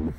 Hey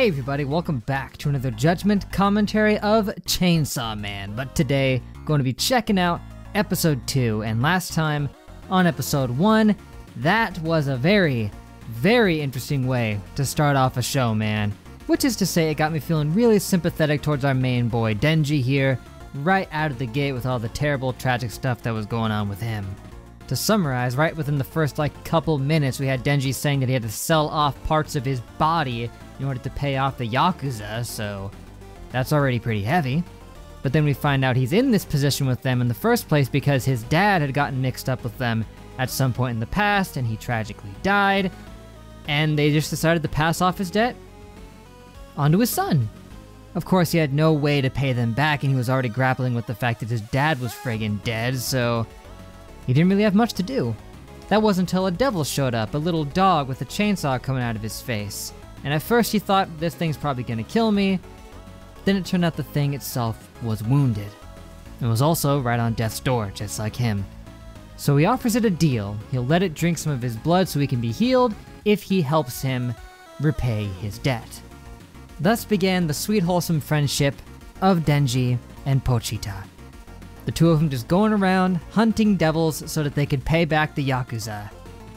everybody, welcome back to another Judgment commentary of Chainsaw Man, but today going to be checking out episode 2, and last time on episode 1, that was a very, very interesting way to start off a show, man. Which is to say, it got me feeling really sympathetic towards our main boy Denji here, right out of the gate with all the terrible, tragic stuff that was going on with him. To summarize, right within the first couple minutes, we had Denji saying that he had to sell off parts of his body in order to pay off the Yakuza, so that's already pretty heavy. But then we find out he's in this position with them in the first place because his dad had gotten mixed up with them at some point in the past and he tragically died, and they just decided to pass off his debt onto his son. Of course, he had no way to pay them back and he was already grappling with the fact that his dad was friggin' dead, so he didn't really have much to do. That wasn't until a devil showed up, a little dog with a chainsaw coming out of his face. And at first he thought, this thing's probably gonna kill me. Then it turned out the thing itself was wounded. It was also right on death's door, just like him. So he offers it a deal. He'll let it drink some of his blood so he can be healed if he helps him repay his debt. Thus began the sweet wholesome friendship of Denji and Pochita. The two of them just going around hunting devils so that they could pay back the Yakuza.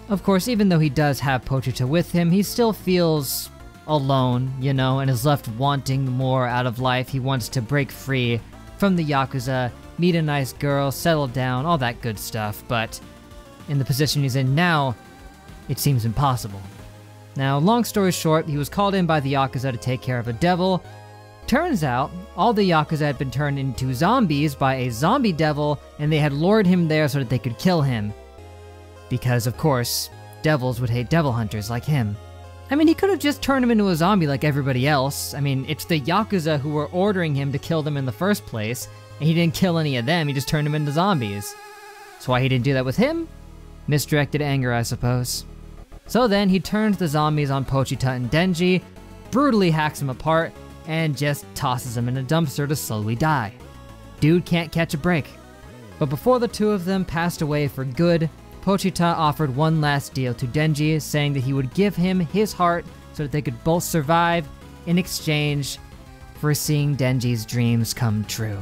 Of course, even though he does have Pochita with him, he still feels alone, you know, and is left wanting more out of life. He wants to break free from the Yakuza, meet a nice girl, settle down, all that good stuff, but in the position he's in now, it seems impossible. Now, long story short, he was called in by the Yakuza to take care of a devil. Turns out, all the Yakuza had been turned into zombies by a zombie devil, and they had lured him there so that they could kill him. Because, of course, devils would hate devil hunters like him. I mean, he could have just turned him into a zombie like everybody else. I mean, it's the Yakuza who were ordering him to kill them in the first place, and he didn't kill any of them, he just turned them into zombies. So why he didn't do that with him? Misdirected anger, I suppose. So then, he turns the zombies on Pochita and Denji, brutally hacks them apart, and just tosses them in a dumpster to slowly die. Dude can't catch a break. But before the two of them passed away for good, Pochita offered one last deal to Denji, saying that he would give him his heart so that they could both survive in exchange for seeing Denji's dreams come true.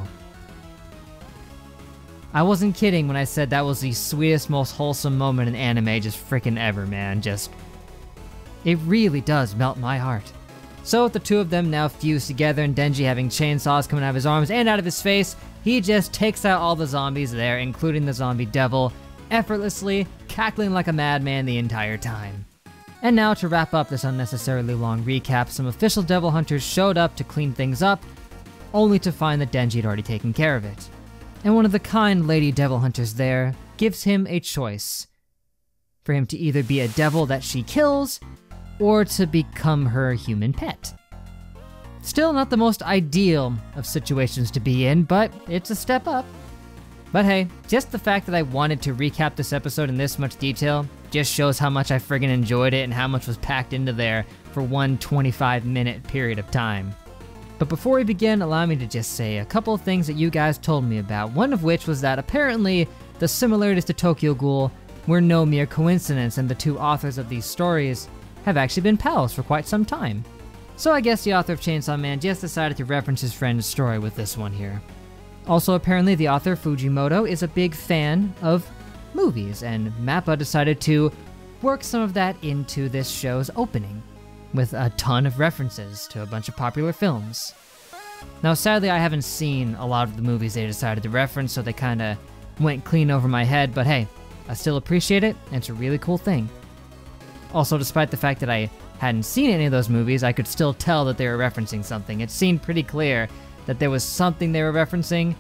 I wasn't kidding when I said that was the sweetest, most wholesome moment in anime just frickin' ever, man. It really does melt my heart. So with the two of them now fused together and Denji having chainsaws coming out of his arms and out of his face, he just takes out all the zombies there, including the zombie devil, effortlessly, cackling like a madman the entire time. And now to wrap up this unnecessarily long recap, some official devil hunters showed up to clean things up, only to find that Denji had already taken care of it. And one of the kind lady devil hunters there gives him a choice, for him to either be a devil that she kills, or to become her human pet. Still not the most ideal of situations to be in, but it's a step up. But hey, just the fact that I wanted to recap this episode in this much detail just shows how much I friggin' enjoyed it and how much was packed into there for one 25-minute period of time. But before we begin, allow me to just say a couple of things that you guys told me about, one of which was that apparently the similarities to Tokyo Ghoul were no mere coincidence and the two authors of these stories have actually been pals for quite some time. So I guess the author of Chainsaw Man just decided to reference his friend's story with this one here. Also, apparently the author, Fujimoto, is a big fan of movies, and MAPPA decided to work some of that into this show's opening, with a ton of references to a bunch of popular films. Now, sadly, I haven't seen a lot of the movies they decided to reference, so they kinda went clean over my head, but hey, I still appreciate it, and it's a really cool thing. Also, despite the fact that I hadn't seen any of those movies, I could still tell that they were referencing something. It seemed pretty clear that there was something they were referencing,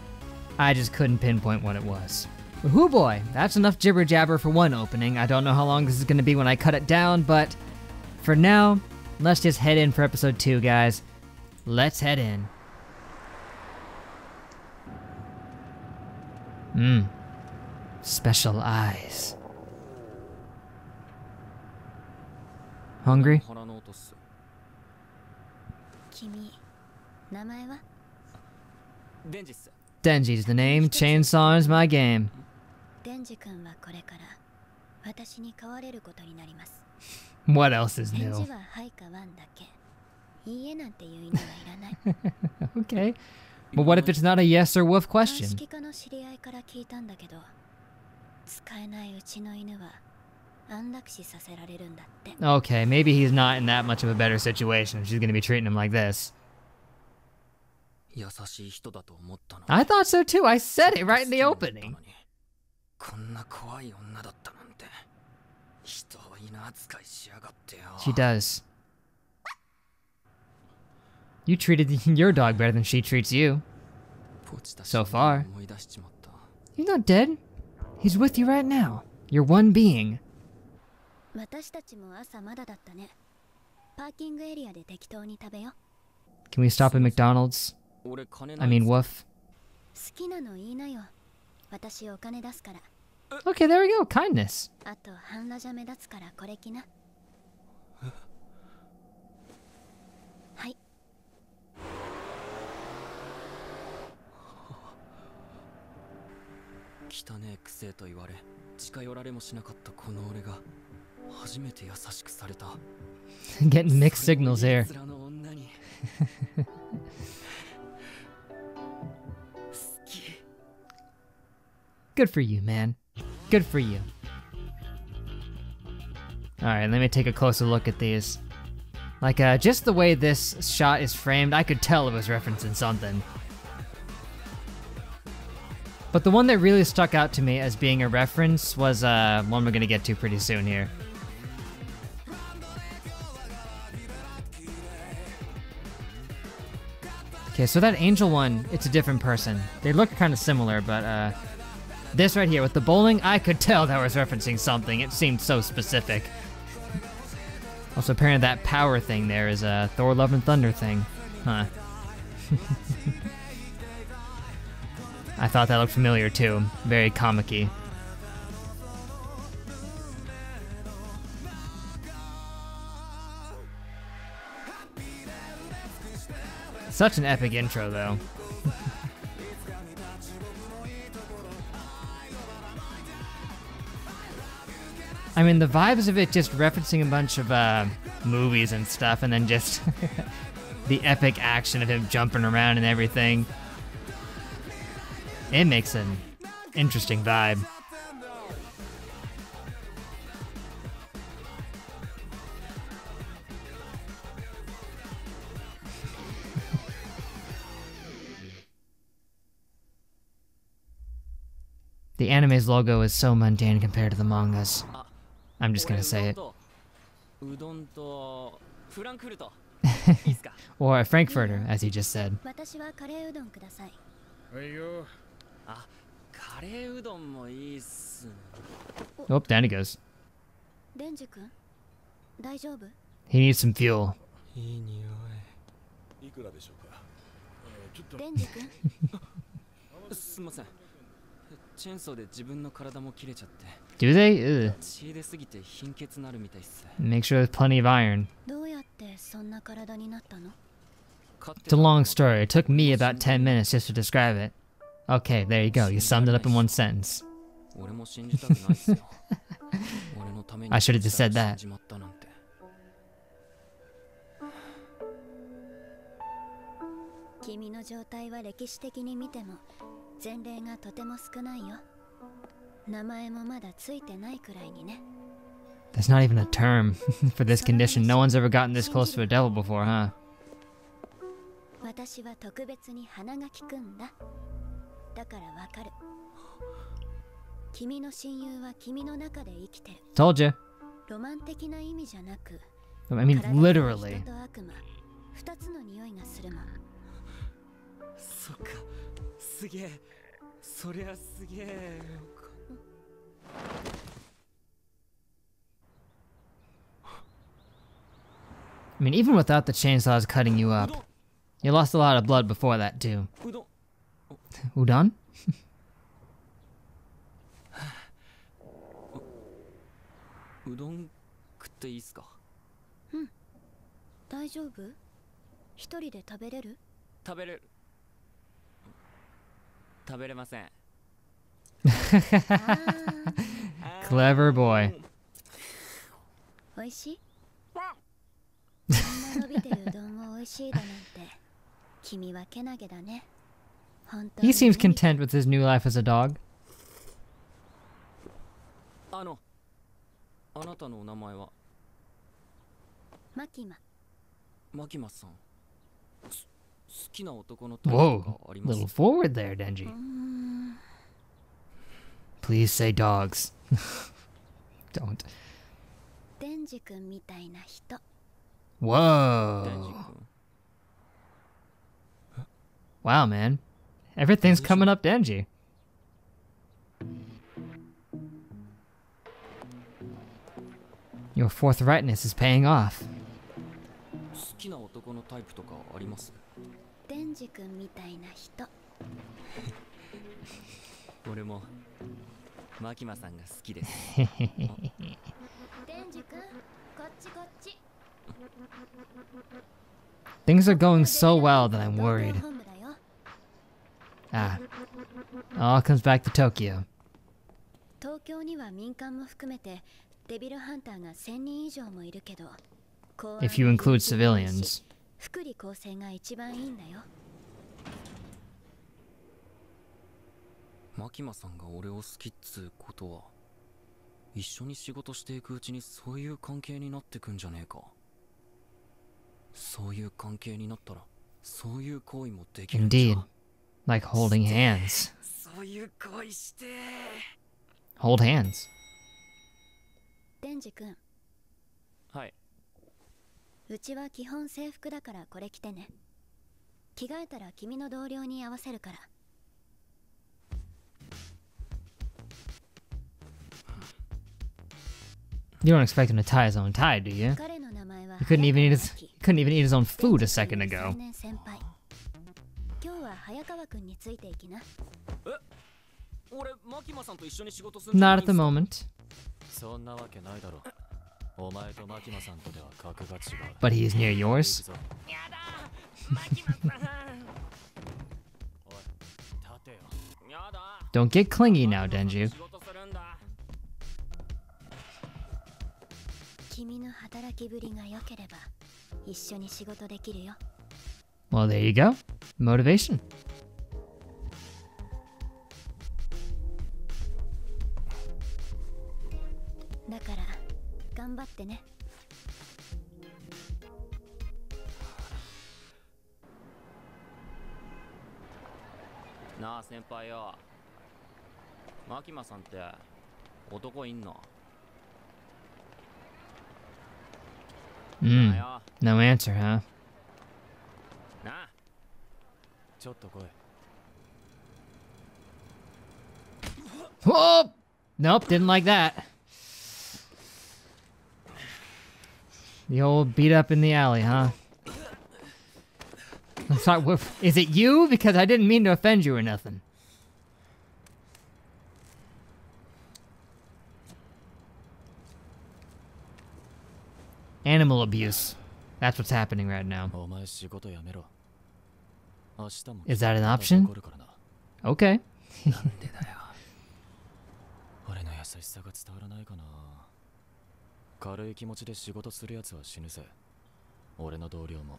I just couldn't pinpoint what it was. But hoo boy, that's enough jibber jabber for one opening. I don't know how long this is gonna be when I cut it down, but for now, let's just head in for episode 2, guys. Let's head in. Special eyes. Hungry? Denji's the name. Chainsaw is my game. What else is new? Okay. But what if it's not a yes or woof question? Okay, maybe he's not in that much of a better situation if she's gonna be treating him like this. I thought so too. I said it right in the opening. She does. You treated your dog better than she treats you. So far. He's not dead. He's with you right now. You're one being. Can we stop at McDonald's? I mean, woof. Okay, there we go. Kindness. Getting mixed signals here. Good for you, man. Good for you. Alright, let me take a closer look at these. Like, just the way this shot is framed, I could tell it was referencing something. But the one that really stuck out to me as being a reference was one we're gonna get to pretty soon here. Okay, so that angel one, it's a different person. They look kind of similar, but this right here with the bowling, I could tell that was referencing something. It seemed so specific. Also, apparently that power thing there is a Thor Love and Thunder thing. Huh. I thought that looked familiar too. Very comic-y. Such an epic intro though. I mean, the vibes of it just referencing a bunch of movies and stuff, and then just the epic action of him jumping around and everything. It makes an interesting vibe. The anime's logo is so mundane compared to the manga's. I'm just gonna say it. Or a Frankfurter, as he just said. Oh, down he goes. He needs some fuel. Do they? Ugh. Make sure there's plenty of iron. It's a long story. It took me about 10 minutes just to describe it. Okay, there you go. You summed it up in one sentence. I should have just said that. That's not even a term for this condition. No one's ever gotten this close to a devil before, huh? Told you. I mean, literally. I mean, even without the chainsaws cutting you up, you lost a lot of blood before that too. Udon? うどん食っていいっすか？うん、大丈夫？一人で食べれる？食べれません。Clever boy. 美味しい？こんな伸びてるうどんを美味しいだなんて、君はけなげだね。本当 He に seems content with his new life as a dog. あなたのお名前は？マキマ。マキマさん。好きな男のタイプとか Whoa, あり a ます？ little forward there, Denji. Please say dogs. Don't. デンジ君みたいな人。デンジ Whoa. 君。Wow, man. Everything's coming up Denji. Your forthrightness is paying off. 好きな男のタイプとかあります？デンジ君みたいな人。俺もマキマさんが好きです。デンジ君、こっちこっち。 Things are going so well that I'm worried. Ah. All comes back to Tokyo. 東京には民間も含めてデビルハンターが1000人以上もいるけど、 If you include civilians. 福利厚生が一番いいんだよ。マキマさんが俺を好きっつうことは、一緒に仕事していくうちにそういう関係になってくんじゃねえか。そういう関係になったら、そういう行為もできるんじゃ。 Indeed. Like holding hands. そういう行為して。 Hold hands. デンジ君。はい。うちは基本制服だからこれ着てね。着替えたら君の同僚に合わせるから。 You don't expect him to tie his own tie, do you? 彼の名前は He couldn't even eat his own food a second ago. 今日は早川君についていきな。俺マキマさんと一緒に仕事するんじゃない Not んす at か？ the moment. そんなわけないだろ。お前とマキマさんとでは格が違う。 But he is near yours. やだマキマさん。おい、立てよ。やだ。 Don't get clingy now, Denju. 仕事するんだ。君の働きぶりが良ければ一緒に仕事できるよ。 Well, there you go. Motivation. だから頑張ってね。なあ先輩よ。マキマさんって男いんの？ No answer, huh? なあ。ちょっと来い。 Whoa! Nope, didn't like that. The old beat up in the alley, huh? I'm sorry, is it you? Because I didn't mean to offend you or nothing. Animal abuse. That's what's happening right now. お前仕事やめろ。明日も Is that an option? 残るからな。 Okay. なんでだよ。俺の優しさが伝わらないかな。軽い気持ちで仕事するやつは死ぬぜ。俺の同僚も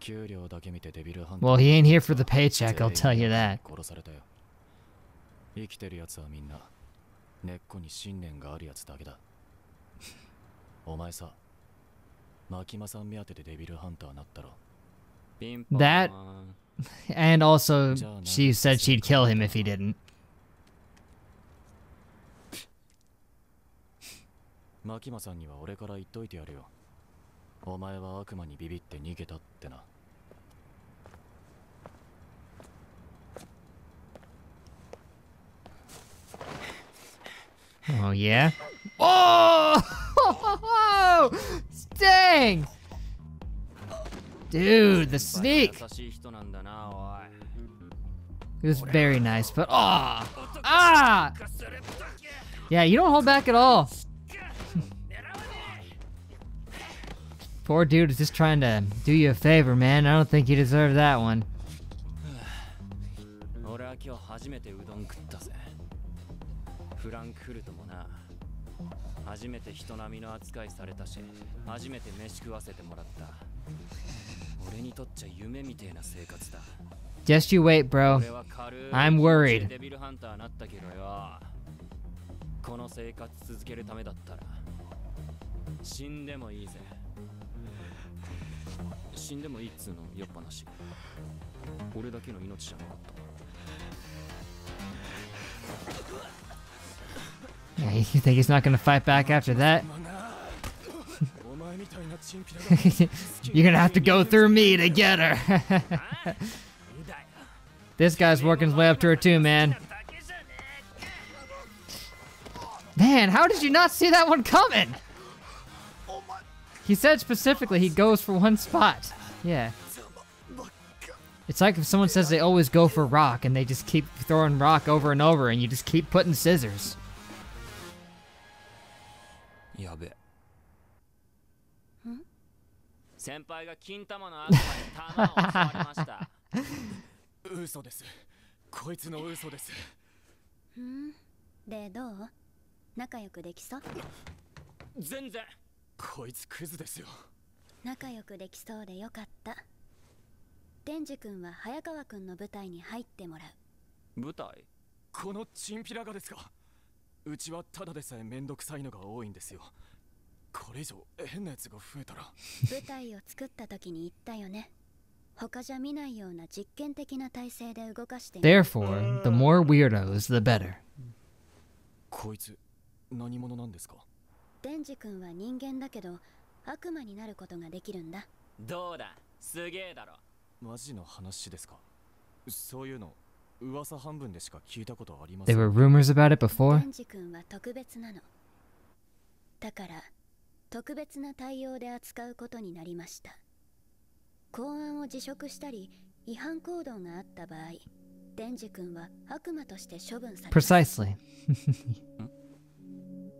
給料だけ見てデビルハンター。 Well, he ain't here for the paycheck, I'll tell you that. 殺されたよ。生きてるやつはみんな根っこに信念があるやつだけだ。お前さ、マキマさん目当てでデビルハンターなったろ。ピンポン。 That, and also, she said she'd kill him if he didn't. マキマさんには俺から言っといてやるよ。お前は悪魔にビビって逃げたってな。 Oh, yeah? Oh! Dang! Dude, the sneak! 優しい人なんだな、おい。 It was very nice, but ah! Ah! Yeah, you don't hold back at all. Poor dude is just trying to do you a favor, man. I don't think you deserve that one. 俺は今日初めてうどん食ったぜ。フランクフルトもな。初めて人並みの扱いされたし、初めて飯食わせてもらった。俺にとっちゃ夢みてえな生活だ。Just you wait, bro. I'm worried. デビルハンターなったけどよ。この生活続けるためだったら死んでもいいぜ。死んでもいいっつうのよっぱなし。俺だけの命じゃなかった。Yeah, you think he's not gonna fight back after that? You're gonna have to go through me to get her. This guy's working his way up to her too, man. Man, how did you not see that one coming? He said specifically he goes for one spot. Yeah. It's like if someone says they always go for rock and they just keep throwing rock over and over and you just keep putting scissors. やべ。先輩が金玉の悪魔に玉を教わりました。嘘です。こいつの嘘です。でどう？仲良くできそう？全然。こいつクズですよ。仲良くできそうでよかった。デンジ君は早川君の舞台に入ってもらう。舞台？このチンピラがですか？うちはただでさえめんどくさいのが多いんですよ。これ以上変なやつが増えたら。舞台を作った時に言ったよね。他じゃ見ないような実験的な体制で動かして。Therefore, the more weirdos, the better. こいつ何者なんですか？デンジ君は人間だけど悪魔になることができるんだ。どうだ、すげえだろ。マジの話ですか？そういうの噂半分でしか聞いたことありま There せん。 were rumors about it before. デンジ君は特別なの。だから特別な対応で扱うことになりました。公安を辞職したり違反行動があった場合、デンジ君は悪魔として処分されます。Precisely.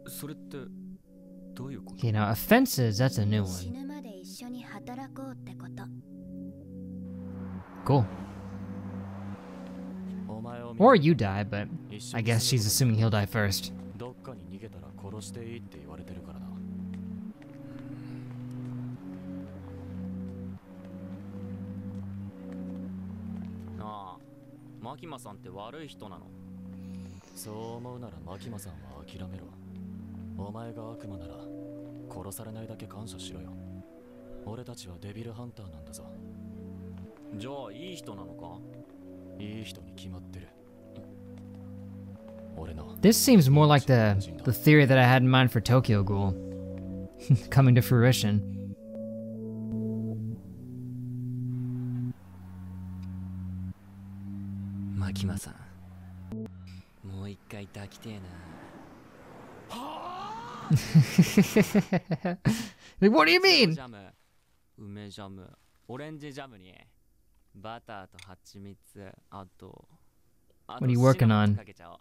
それってどういうこと？ You know, offenses, that's a new 死 one. ぬまで一緒に働こうってこと。Cool. お前を見 Or you die, but I guess she's assuming he'll die first. どっかに逃げたら殺していいって言われてるからな。ああ、マキマさんって悪い人なの？そう思うならマキマさんは諦めろ。お前が悪魔なら殺されないだけ感謝しろよ。俺たちはデビルハンターなんだぞ。じゃあいい人なのか？いい人に決まってる。俺の This seems more like the theory that I had in mind for Tokyo Ghoul. Coming to fruition. マキマさん、もう一回抱きてえな。Like, what do you mean? ジャム、梅ジャム、オレンジジャムにバターと蜂蜜、あと What are you working on? かけちゃおう。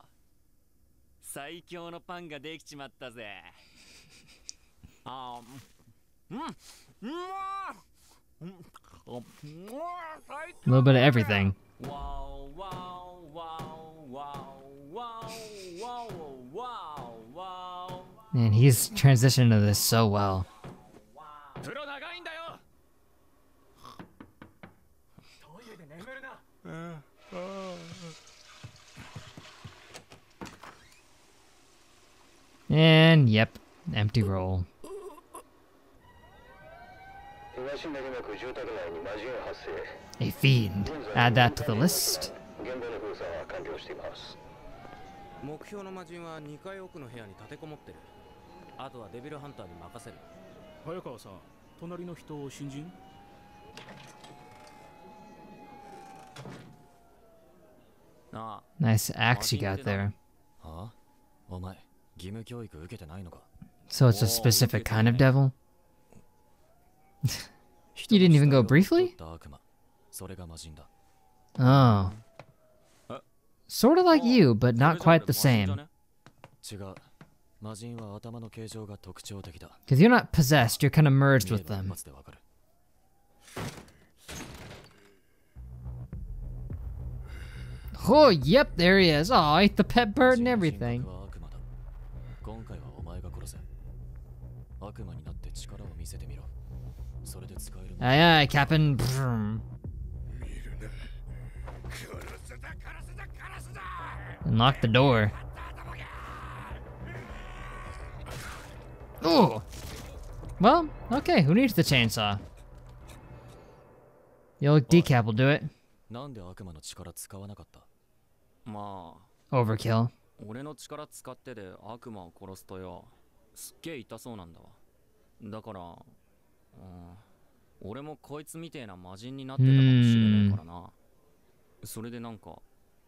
最強のパンができちまったぜ。あー、A little bit of everything. Wow, wow, wow, wow, wow, wow, wow, wow. Man, he's transitioned to this so well. プロ長いんだよ。トイレで眠るな。And yep, empty roll. A fiend. Add that to the list. 目標の魔人は2階奥の部屋に立てこもってる。あとはデビルハンターに任せる。早川さん、隣の人新人？ああ、 Nice axe you got there. はあ？お前、義務教育受けてないのか？ So it's a specific kind of devil? You didn't even go briefly? それが魔人だ。 Oh. Sort of like you, but not quite the same. 違う。魔人は頭の形状が特徴的だ。 Because you're not possessed, you're kind of merged with 見れば them. 一発でわかる。 Oh, yep, there he is. Oh, I ate the pet bird and 人 everything. 格は悪魔だ。今回はお前が殺せ。悪魔になって力を見せてみろ。それで使えるもの。 Aye, aye, Captain. Vroom. Unlock the door. Oh! Well, okay, who needs the chainsaw? The old decap will do it. なんで悪魔の力使わなかった？まあ Overkill. 俺の力使ってで悪魔を殺すとよ、すっげえ痛そうなんだわ。だから、俺もこいつみてえな魔人になってたかもしれないからな。それでなんか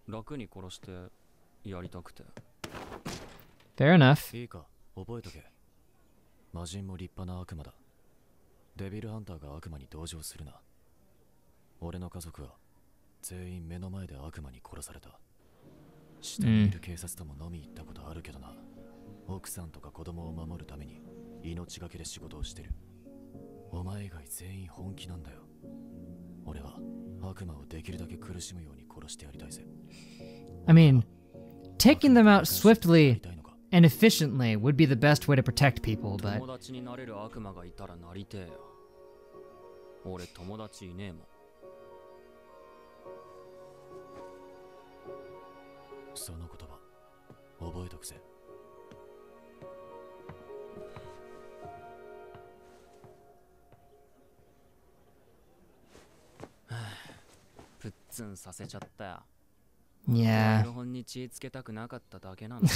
楽に殺してやりたくて。 Fair enough. いいか、覚えとけ。魔人も立派な悪魔だ。デビルハンターが悪魔に同情するな。俺の家族は全員目の前で悪魔に殺された。下にいる警察とも飲み行ったことあるけどな。奥さんとか子供を守るために命がけで仕事をしてる。お前以外全員本気なんだよ。俺は悪魔をできるだけ苦しむように殺してやりたいぜ。 I mean, taking them out swiftly and efficiently would be the best way to protect people, but 友達になれる悪魔がいたらなりてえよ。俺友達いねえもん。その言葉覚えとくぜ。プッツンさせちゃったよ。 yeah. 古本に血つけたくなかっただけなの。 I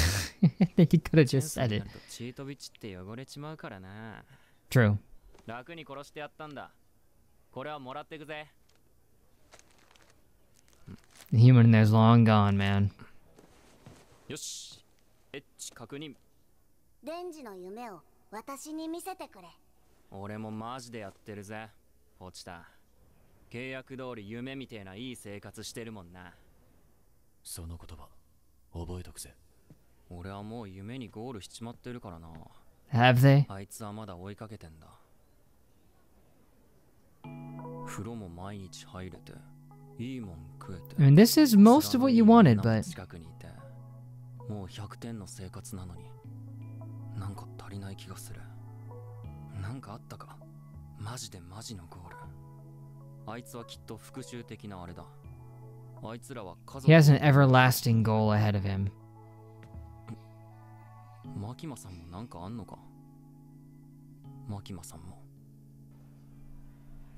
think he could have チェン just ソー said に it. なると血飛び散って汚れちまうからな。 True. 楽に殺してやったんだ。これはもらってくぜ。 The human in there's long gone, man. よし、エッチ確認。レンジの夢を私に見せてくれ。俺もマジでやってるぜ。落ちた。契約通り夢みてえないい生活してるもんな。その言葉覚えとくぜ。俺はもう夢にゴールしちまってるからな。 Have they? あいつはまだ追いかけてんだ。風呂も毎日入れて、いいもん食えて。 I mean, this is most of what you wanted, but 近くにいて、もう100点の生活なのに、なんか足りない気がする。なんかあったか。マジでマジのゴール。あいつはきっと復讐的なあれだ。あいつらは家族。 he has an everlasting goal ahead of him. マキマさんもなんかあんのか。マキマさんも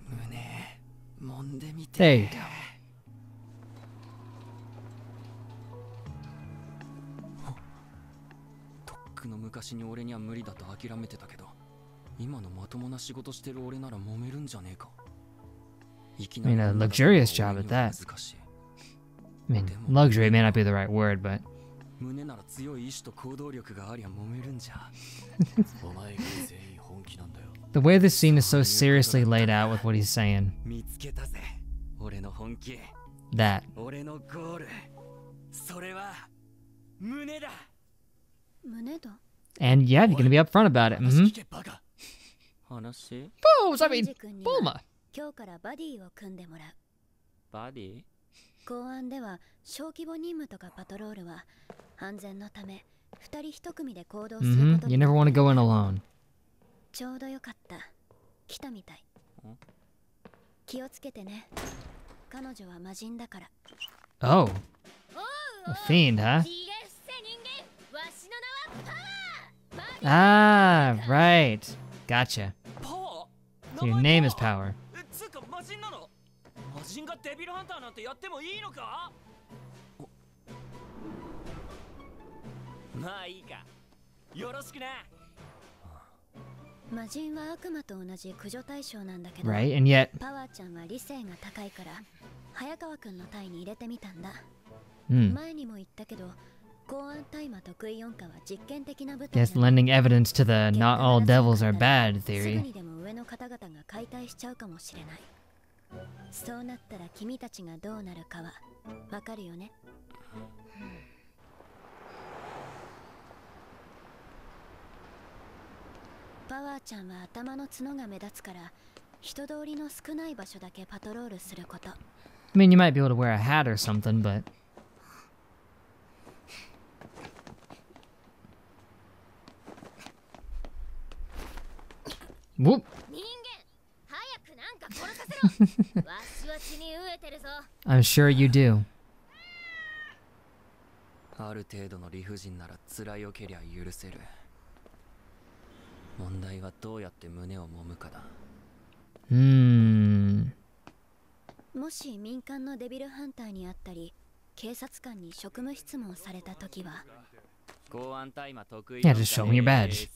胸揉んでみて。 There you go. とっくの昔に俺には無理だと諦めてたけど、今のまともな仕事してる俺なら揉めるんじゃねえか。いきな I り mean, a 女だと luxurious job 俺 at には that. 難しい。 I mean, luxury may not be the right word, but 胸なら強い意志と行動力がありゃ揉めるんじゃ。お前が全員本気なんだよ。 the way this scene is so seriously laid out with what he's saying. 見つけたぜ。俺の本気。 That. 俺のゴール。それは胸だ。胸だ。 And yeah, you're gonna be upfront about it. 話 Mm-hmm. 聞けバカ。話 Bulls, I ケン mean, ジ君には Bulma. 今日からバディを組んでもらう。バディ。公安では小規模任務とかパトロールは安全のため二人一組で行動する Mm-hmm. こと You に never want to go in alone. ちょうどよかった。来たみたい。気をつけてね。彼女は魔人だから。 Oh. A fiend, huh? Ah, right. Gotcha. パワー So your name is Power. つうか魔人なの。魔人がデビルハンターなんてやってもいいのか。まあいいか。よろしくな。魔人は悪魔と同じ駆除対象なんだけど、 Right, and yet, パワーちゃんは理性が高いから早川くんの隊に入れてみたんだ。 hmm. 前にも言ったけど、公安大麻得意音感は実験的な部隊 Guess なの。 lending evidence to the not all devils are bad すぐ theory. にでも上の方々が解体しちゃうかもしれない。そうなったら君たちがどうなるかはわかるよね。パワーちゃんは頭の角が目立つから人通りの少ない場所だけパトロールすること。 I mean, you might be able to wear a hat or something, but... Whoop! 人間早くなんか殺させろわしは血に飢えてるぞ I'm sure you do. ある程度の理不尽なら辛いよけりゃ許せる。問題はどうやって胸を揉むかだ。もし民間のデビルハンターに会ったり警察官に職務質問された時は、公安大麻得意 Yeah, just show me your badge. っ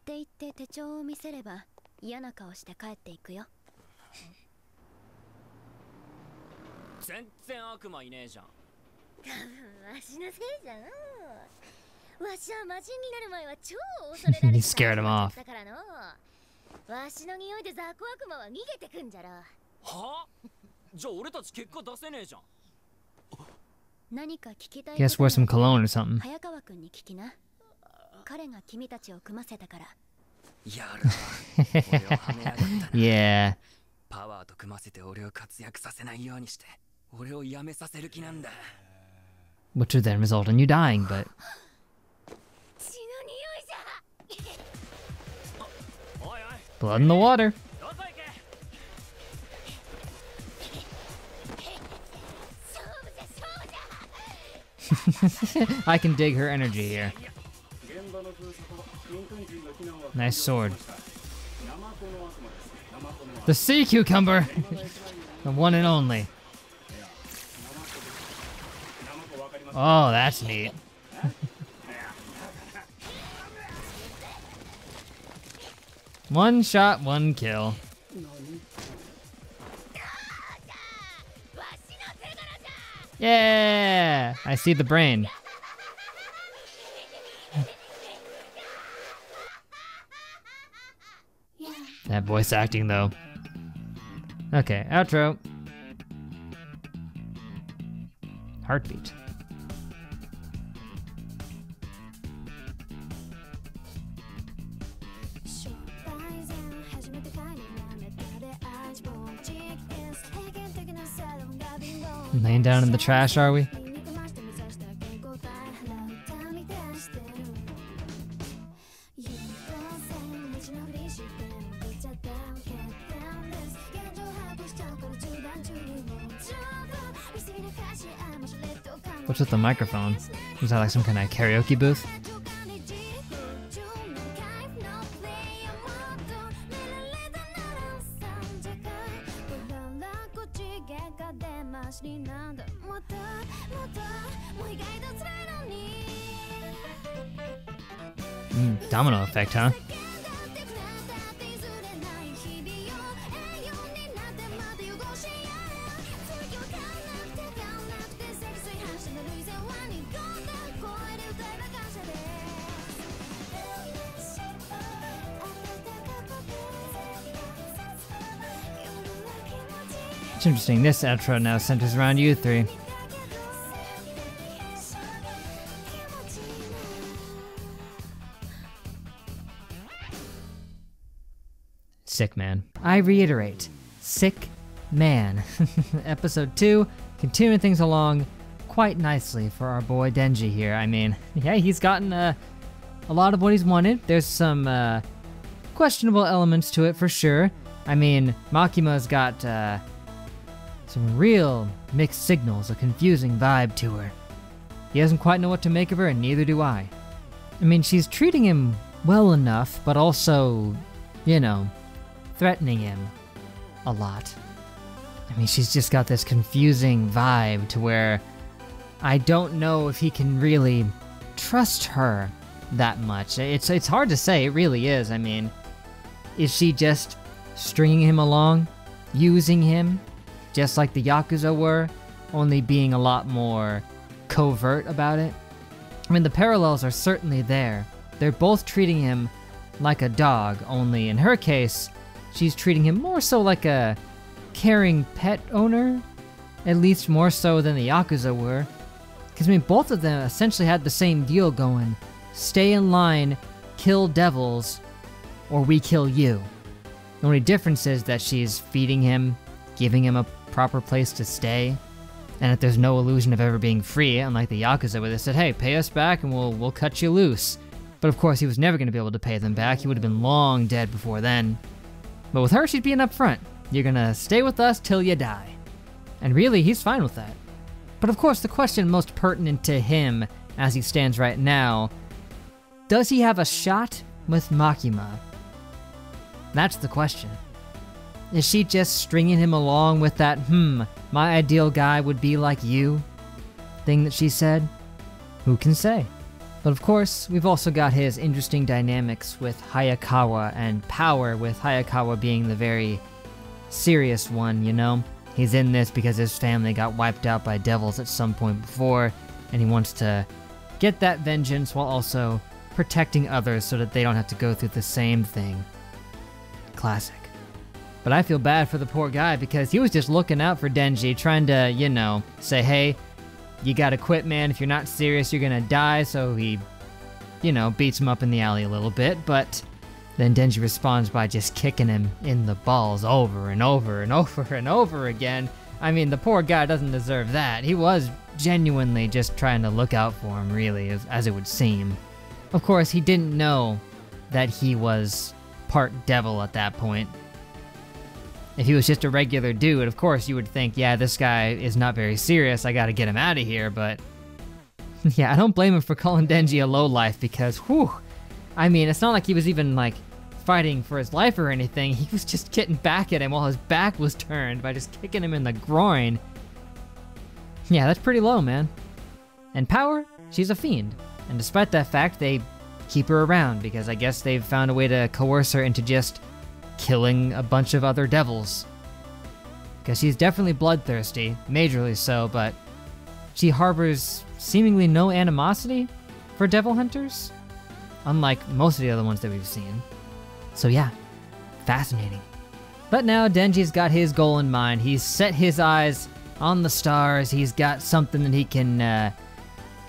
て言って手帳を見せれば嫌な顔して帰っていくよ。全然悪魔いねえじゃん。多分わしのせいじゃん。わしは魔人になる前は超恐れられ You て scared him off. だからの。わしの匂いで雑魚悪魔は逃げてくんじゃろ。は？じゃあ俺たち結果出せねえじゃん。何か聞きたい Guess wear some cologne or something. 早川くんに聞きな。彼が君たちを組ませたから。やるわ。俺をはめやがったな。Yeah. パワーと組ませて俺を活躍させないようにして俺を辞めさせる気なんだ。 Which would then result in you dying, but... 血の匂いじゃ。おいおい。 Blood in the water. どこ行け。勝負じゃ勝負じゃ。 I can dig her energy here. Nice sword. The sea cucumber! The one and only. Oh, that's neat. One shot, one kill. Yeah! I see the brain. That voice acting, though. Okay, outro. Heartbeat. Laying down in the trash, are we? What's with the microphone? Is that like some kind of karaoke booth? Domino effect, huh? It's interesting, this outro now centers around you three. Sick man. I reiterate, sick man. Episode 2, continuing things along quite nicely for our boy Denji here. I mean, yeah, he's gotten a lot of what he's wanted. There's some questionable elements to it for sure. I mean, Makima's got some real mixed signals, a confusing vibe to her. He doesn't quite know what to make of her, and neither do I. I mean, she's treating him well enough, but also, you know, threatening him a lot. I mean, she's just got this confusing vibe to where I don't know if he can really trust her that much. It's hard to say, it really is. I mean, is she just stringing him along, using him, just like the Yakuza were, only being a lot more covert about it? I mean, the parallels are certainly there. They're both treating him like a dog, only in her case, she's treating him more so like a caring pet owner, at least more so than the Yakuza were. Because, I mean, both of them essentially had the same deal going. Stay in line, kill devils, or we kill you. The only difference is that she's feeding him, giving him a proper place to stay, and that there's no illusion of ever being free, unlike the Yakuza where they said, hey, pay us back and we'll cut you loose. But of course he was never going to be able to pay them back, he would have been long dead before then. But with her, she's being upfront. You're gonna stay with us till you die. And really, he's fine with that. But of course, the question most pertinent to him, as he stands right now, does he have a shot with Makima? That's the question. Is she just stringing him along with that, my ideal guy would be like you thing that she said? Who can say? But of course, we've also got his interesting dynamics with Hayakawa and power, with Hayakawa being the very serious one, you know? He's in this because his family got wiped out by devils at some point before, and he wants to get that vengeance while also protecting others so that they don't have to go through the same thing. Classic. But I feel bad for the poor guy because he was just looking out for Denji, trying to, you know, say, hey, you gotta quit, man. If you're not serious, you're gonna die. So he, you know, beats him up in the alley a little bit, but then Denji responds by just kicking him in the balls over and over and over and over again. I mean, the poor guy doesn't deserve that. He was genuinely just trying to look out for him, really, as it would seem. Of course, he didn't know that he was part devil at that point. If he was just a regular dude, of course you would think, yeah, this guy is not very serious, I gotta get him out of here, but yeah, I don't blame him for calling Denji a lowlife because, whew, I mean, it's not like he was even, like, fighting for his life or anything. He was just getting back at him while his back was turned by just kicking him in the groin. Yeah, that's pretty low, man. And power, she's a fiend. And despite that fact, they keep her around because I guess they've found a way to coerce her into just killing a bunch of other devils. Because she's definitely bloodthirsty, majorly so, but she harbors seemingly no animosity for devil hunters, unlike most of the other ones that we've seen. So yeah, fascinating. But now Denji's got his goal in mind. He's set his eyes on the stars. He's got something that he can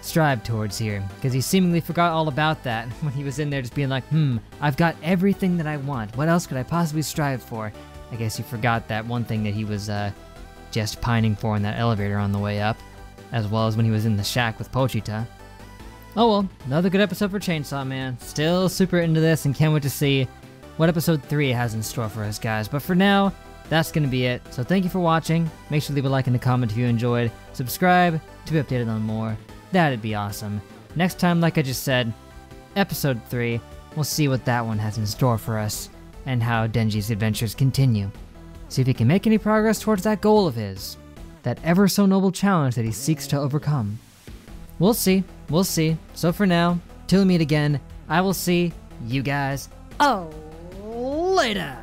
strive towards here, because he seemingly forgot all about that when he was in there just being like, I've got everything that I want. What else could I possibly strive for? I guess he forgot that one thing that he was just pining for in that elevator on the way up, as well as when he was in the shack with Pochita. Oh well, another good episode for Chainsaw Man. Still super into this and can't wait to see what episode 3 has in store for us, guys. But for now, that's going to be it. So thank you for watching. Make sure to leave a like and a comment if you enjoyed. Subscribe to be updated on more. That'd be awesome. Next time, like I just said, episode 3, we'll see what that one has in store for us and how Denji's adventures continue. See if he can make any progress towards that goal of his, that ever so noble challenge that he seeks to overcome. We'll see. We'll see. So for now, till we meet again, I will see you guys later.